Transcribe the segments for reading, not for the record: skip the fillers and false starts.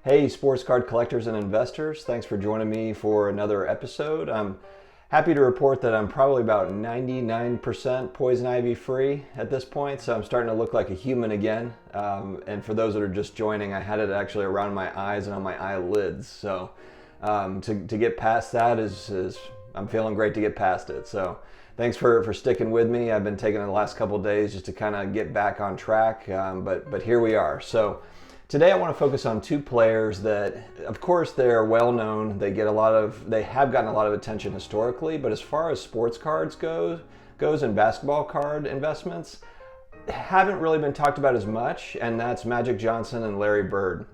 Hey, sports card collectors and investors, thanks for joining me for another episode. I'm happy to report that I'm probably about 99% poison ivy free at this point, so I'm starting to look like a human again. And for those that are just joining, I had it actually around my eyes and on my eyelids, so to get past that is I'm feeling great to get past it. So thanks for sticking with me. I've been taking the last couple of days just to kind of get back on track, but here we are. So today I want to focus on two players that, of course, they're well known. They have gotten a lot of attention historically, but as far as sports cards goes and basketball card investments, haven't really been talked about as much, and that's Magic Johnson and Larry Bird.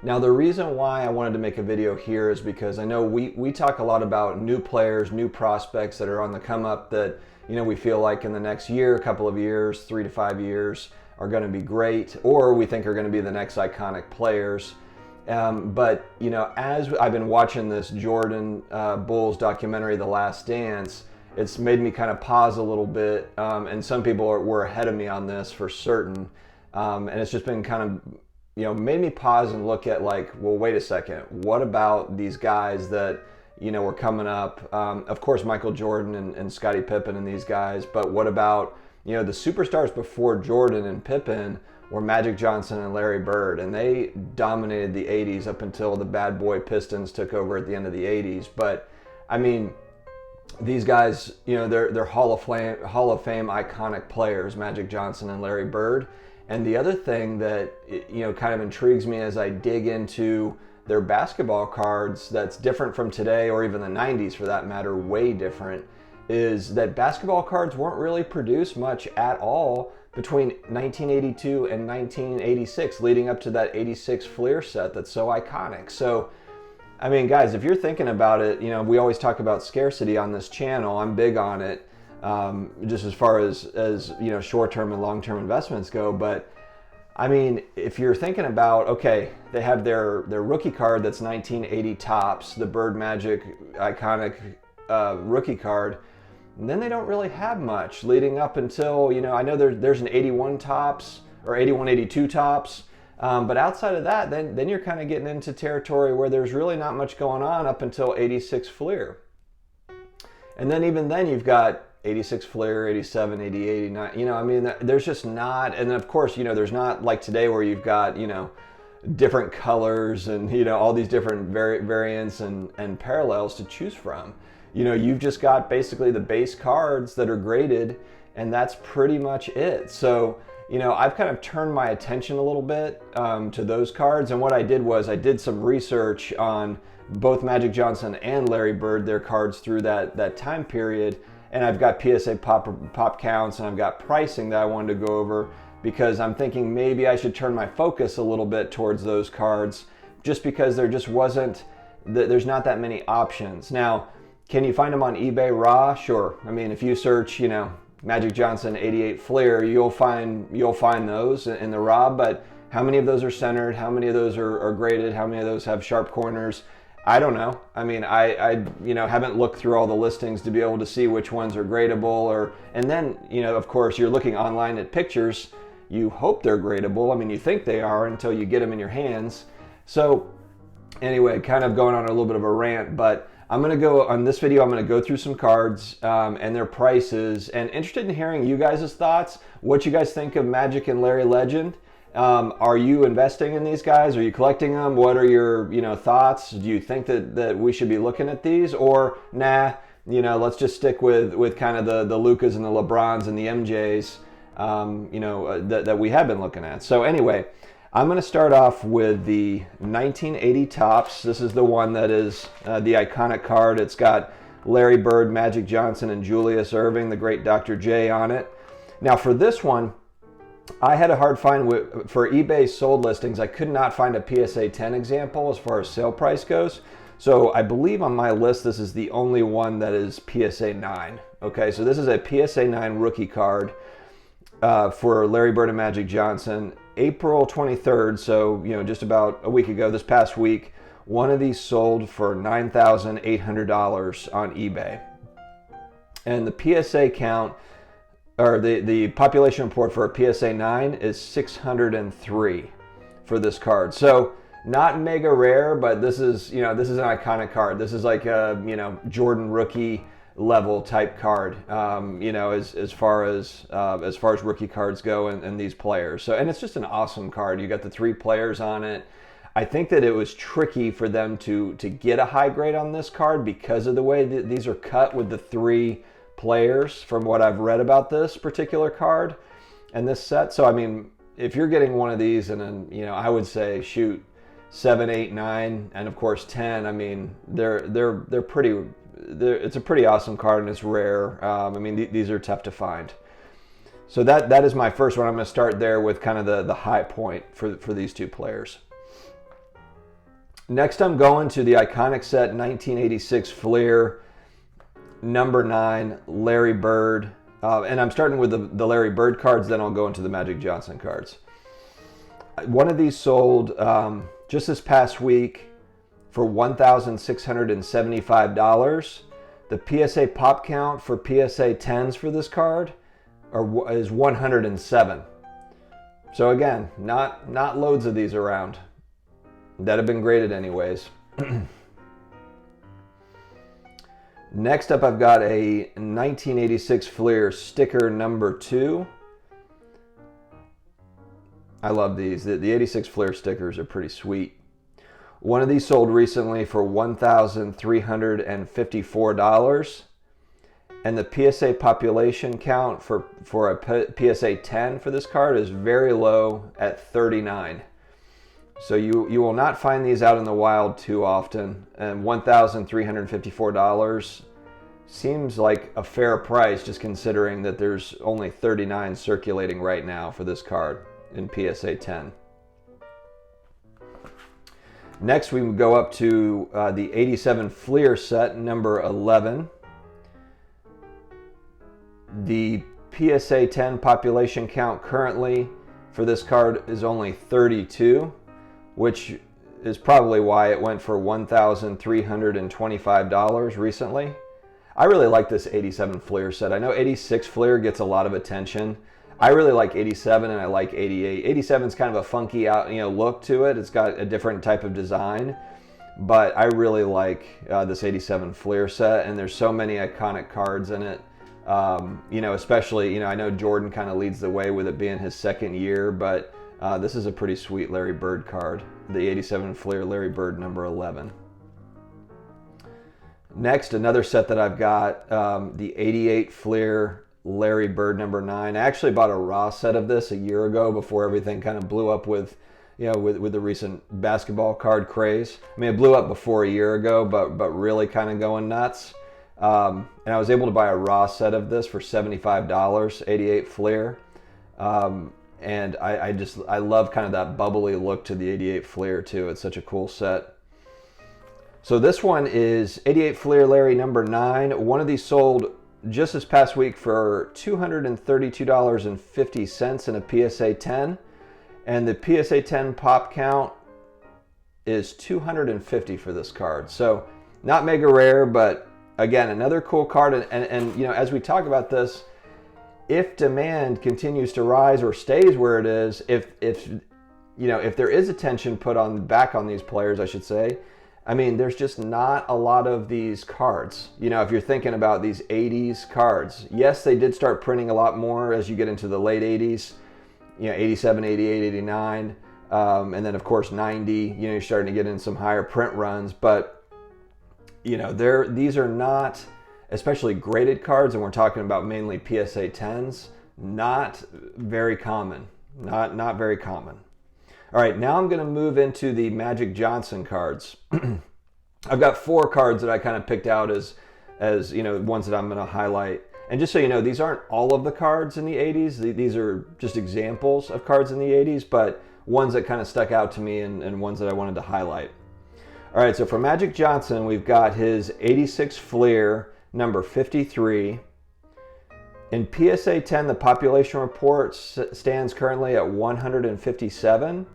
Now, the reason why I wanted to make a video here is because I know we talk a lot about new players, new prospects that are on the come up that, we feel like in the next year, couple of years, 3 to 5 years are going to be great, or we think are going to be the next iconic players. But, as I've been watching this Jordan Bulls documentary, The Last Dance, it's made me kind of pause a little bit. And some people were ahead of me on this for certain. And it's just been kind of, made me pause and look at like, well, wait a second. What about these guys that, were coming up? Of course, Michael Jordan and Scottie Pippen and these guys. But what about, the superstars before Jordan and Pippen were Magic Johnson and Larry Bird, and they dominated the 80s up until the bad boy Pistons took over at the end of the 80s. But I mean, these guys, they're Hall of Fame iconic players, Magic Johnson and Larry Bird. And the other thing that, kind of intrigues me as I dig into their basketball cards that's different from today, or even the 90s for that matter, way different, is that basketball cards weren't really produced much at all between 1982 and 1986, leading up to that 86 Fleer set that's so iconic. So, I mean, guys, if you're thinking about it, we always talk about scarcity on this channel. I'm big on it, just as far as short-term and long-term investments go. But I mean, if you're thinking about, okay, they have their rookie card that's 1980 Topps, the Bird Magic iconic rookie card, and then they don't really have much leading up until, I know there's an 81 Topps or 81, 82 Topps, but outside of that, then you're kind of getting into territory where there's really not much going on up until 86 Fleer. And then even then you've got 86 Fleer, 87, 88, 89, there's just not, and then of course, there's not like today where you've got, different colors and, all these different variants and parallels to choose from. You've just got basically the base cards that are graded, and that's pretty much it. So, I've kind of turned my attention a little bit to those cards, and what I did was I did some research on both Magic Johnson and Larry Bird, their cards through that time period, and I've got PSA pop counts, and I've got pricing that I wanted to go over, because I'm thinking maybe I should turn my focus a little bit towards those cards, just because there's not that many options. Now, can you find them on eBay raw? Sure. I mean, if you search, Magic Johnson 88 Fleer, you'll find those in the raw, but how many of those are centered? How many of those are graded? How many of those have sharp corners? I don't know. I mean, I haven't looked through all the listings to be able to see which ones are gradable, and then, of course, you're looking online at pictures. You hope they're gradable. I mean, you think they are until you get them in your hands. So anyway, kind of going on a little bit of a rant, but on this video, I'm going to go through some cards and their prices, and interested in hearing you guys' thoughts, what you guys think of Magic and Larry Legend. Are you investing in these guys? Are you collecting them? What are your, thoughts? Do you think that we should be looking at these, or nah, let's just stick with kind of the Lukas and the LeBrons and the MJs, that we have been looking at. So anyway, I'm going to start off with the 1980 Topps. This is the one that is the iconic card. It's got Larry Bird, Magic Johnson, and Julius Erving, the great Dr. J, on it. Now for this one, I had a hard find for eBay sold listings. I could not find a PSA 10 example as far as sale price goes. So I believe on my list, this is the only one that is PSA 9. Okay, so this is a PSA 9 rookie card for Larry Bird and Magic Johnson. April 23rd, so just about a week ago, this past week, one of these sold for $9,800 on eBay. And the PSA count, or the population report for a PSA 9 is 603 for this card. So not mega rare, but this is, you know, this is an iconic card. This is like a, you know, Jordan rookie level type card, you know, as far as rookie cards go, and these players. So, and it's just an awesome card. You got the 3 players on it. I think that it was tricky for them to get a high grade on this card because of the way that these are cut with the 3 players, from what I've read about this particular card and this set. So I mean, if you're getting one of these, and then, you know, I would say shoot 7, 8, 9, and of course 10. I mean, they're pretty. It's a pretty awesome card, and it's rare. I mean, these are tough to find. So that is my first one. I'm going to start there with kind of the high point for these 2 players. Next, I'm going to the iconic set 1986 Fleer number 9 Larry Bird, and I'm starting with the Larry Bird cards. Then I'll go into the Magic Johnson cards. One of these sold just this past week for $1,675. The PSA pop count for PSA 10s for this card is 107. So again, not loads of these around that have been graded anyways. Next up, I've got a 1986 Fleer sticker number 2. I love these. The 86 Fleer stickers are pretty sweet. One of these sold recently for $1,354. And the PSA population count for a PSA 10 for this card is very low at 39. So you will not find these out in the wild too often, and $1,354 seems like a fair price, just considering that there's only 39 circulating right now for this card in PSA 10. Next, we would go up to the 87 Fleer set number 11. The PSA 10 population count currently for this card is only 32. Which is probably why it went for $1,325 recently. I really like this 87 Fleer set. I know 86 Fleer gets a lot of attention. I really like 87 and I like 88. 87 is kind of a funky look to it. It's got a different type of design, but I really like this 87 Fleer set, and there's so many iconic cards in it. Especially, I know Jordan kind of leads the way with it being his second year, but this is a pretty sweet Larry Bird card, the 87 Fleer Larry Bird number 11. Next, another set that I've got, the 88 Fleer Larry Bird number 9. I actually bought a raw set of this a year ago before everything kind of blew up with the recent basketball card craze. I mean, it blew up before a year ago, but really kind of going nuts. And I was able to buy a raw set of this for $75, 88 Fleer. And I love kind of that bubbly look to the 88 Fleer too. It's such a cool set. So this one is 88 Fleer Larry number 9. One of these sold just this past week for $232.50 in a PSA 10. And the PSA 10 pop count is 250 for this card. So not mega rare, but again, another cool card. And as we talk about this, if demand continues to rise or stays where it is, if there is attention put back on these players, I should say, I mean, there's just not a lot of these cards. If you're thinking about these 80s cards, yes, they did start printing a lot more as you get into the late 80s, 87, 88, 89, and then of course 90, you're starting to get in some higher print runs, but these are not, especially graded cards, and we're talking about mainly PSA 10s, not very common. Not very common. All right, now I'm going to move into the Magic Johnson cards. I've got 4 cards that I kind of picked out as ones that I'm going to highlight. And just so you know, these aren't all of the cards in the 80s. These are just examples of cards in the 80s, but ones that kind of stuck out to me and ones that I wanted to highlight. All right, so for Magic Johnson, we've got his 86 Fleer number 53. In PSA 10, the population report stands currently at 157.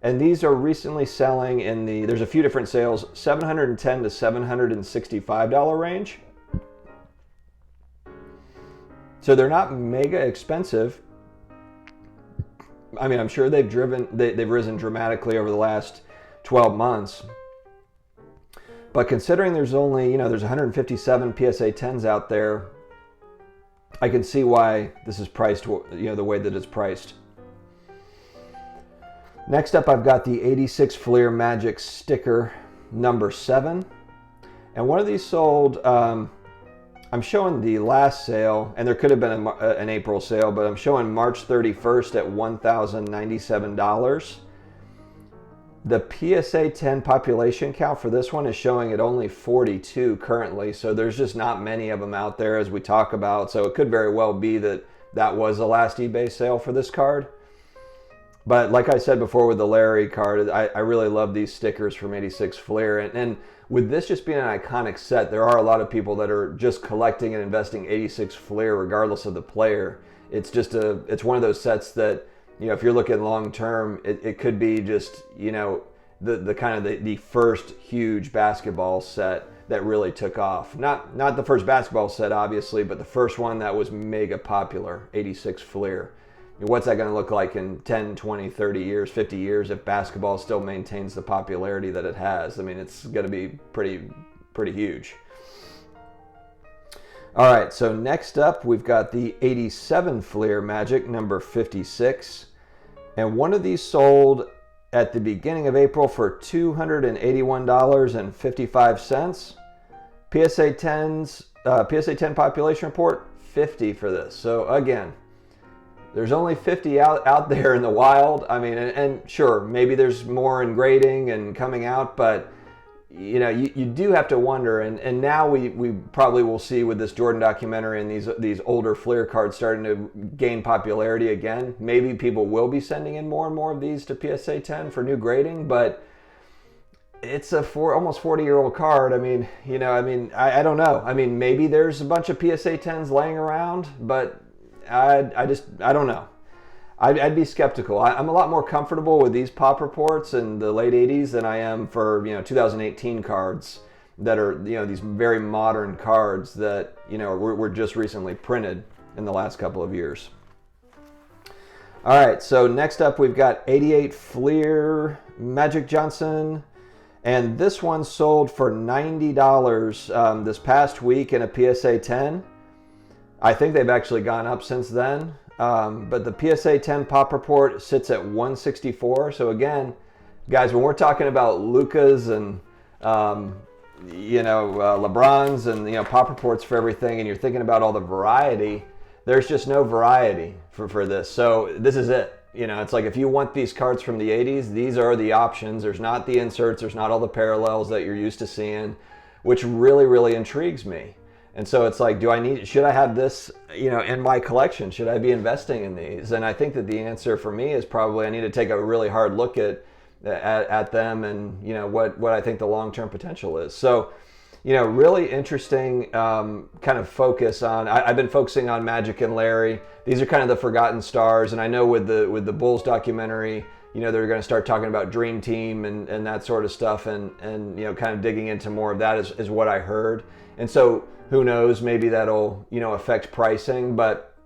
And these are recently selling in there's a few different sales, $710 to $765 range. So they're not mega expensive. I mean, I'm sure they've risen dramatically over the last 12 months. But considering there's only, there's 157 PSA 10s out there, I can see why this is priced, the way that it's priced. Next up, I've got the 86 Fleer Magic sticker number 7. And one of these sold, I'm showing the last sale, and there could have been an April sale, but I'm showing March 31st at $1,097. The PSA 10 population count for this one is showing at only 42 currently, so there's just not many of them out there as we talk about, so it could very well be that that was the last eBay sale for this card. But like I said before with the Larry card, I really love these stickers from 86 Fleer, and with this just being an iconic set, there are a lot of people that are just collecting and investing 86 Fleer regardless of the player. It's just it's one of those sets that, if you're looking long term, it could be just, the kind of the first huge basketball set that really took off. Not the first basketball set, obviously, but the first one that was mega popular, 86 Fleer. What's that going to look like in 10, 20, 30 years, 50 years if basketball still maintains the popularity that it has? I mean, it's going to be pretty huge. All right, so next up, we've got the 87 Fleer Magic number 56. And one of these sold at the beginning of April for $281.55. PSA 10 population report, 50 for this. So again, there's only 50 out there in the wild. I mean, and sure, maybe there's more in grading and coming out, but you do have to wonder, and now we probably will see with this Jordan documentary and these older Fleer cards starting to gain popularity again. Maybe people will be sending in more and more of these to PSA 10 for new grading, but it's a almost 40-year-old card. I mean, I don't know. I mean, maybe there's a bunch of PSA 10s laying around, but I don't know. I'd be skeptical. I'm a lot more comfortable with these pop reports in the late 80s than I am for 2018 cards that are these very modern cards that were just recently printed in the last couple of years. All right, so next up we've got 88 Fleer Magic Johnson, and this one sold for $90 this past week in a PSA 10. I think they've actually gone up since then, but the PSA 10 pop report sits at 164. So again, guys, when we're talking about Lukas and LeBrons and pop reports for everything, and you're thinking about all the variety, there's just no variety for this. So this is it. It's like if you want these cards from the 80s, these are the options. There's not the inserts, there's not all the parallels that you're used to seeing, which really, really intrigues me. And so it's like, should I have this, in my collection? Should I be investing in these? And I think that the answer for me is probably I need to take a really hard look at them and, what I think the long-term potential is. So, really interesting kind of focus on, I've been focusing on Magic and Larry. These are kind of the forgotten stars. And I know with the Bulls documentary, they're going to start talking about Dream Team and that sort of stuff. And kind of digging into more of that is what I heard. And so, who knows, maybe that'll, affect pricing, but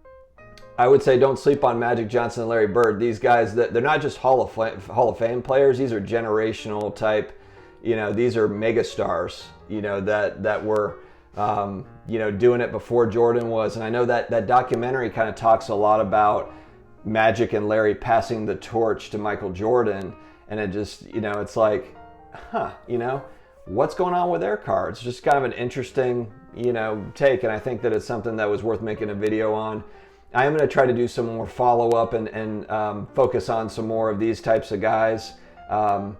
I would say don't sleep on Magic Johnson and Larry Bird. These guys, they're not just Hall of Fame players. These are generational type, these are mega stars, that were, doing it before Jordan was. And I know that documentary kind of talks a lot about Magic and Larry passing the torch to Michael Jordan. And it just, it's like, what's going on with their cards? Just kind of an interesting, take. And I think that it's something that was worth making a video on. I am going to try to do some more follow-up and focus on some more of these types of guys. And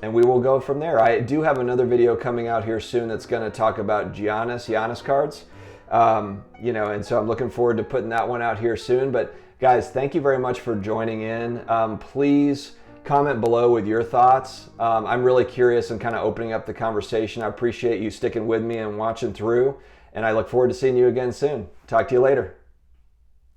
we will go from there. I do have another video coming out here soon that's going to talk about Giannis cards. And so I'm looking forward to putting that one out here soon. But guys, thank you very much for joining in. Please comment below with your thoughts. I'm really curious and kind of opening up the conversation. I appreciate you sticking with me and watching through, and I look forward to seeing you again soon. Talk to you later.